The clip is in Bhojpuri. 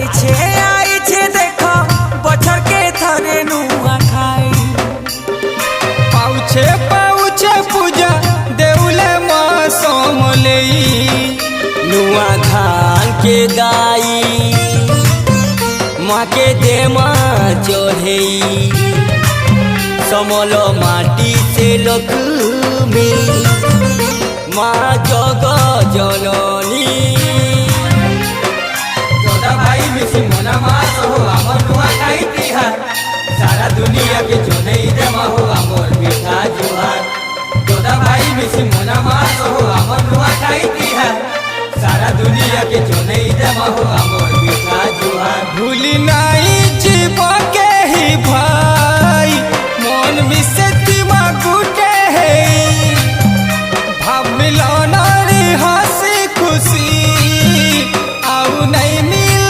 आइछे देखो बछर के थरे नुआ खाई पाउछे पाउछे पूजा देउले माँ सोमलई नुआ धान के गाई माँ के दे माँ चढ़ई समल माटी से लक्ष्मी माँ जग जननी भाई मिसी मोना मास हो आमर नुआ खाई तिहार सारा दुनिया के जोनई दे मा हो आमर मीठा जुहार जोदा भाई मिसी मोना मास हो आमर नुआ खाई तिहार सारा दुनिया के जोनई दे मा हो आमर मीठा जुहार भूली ना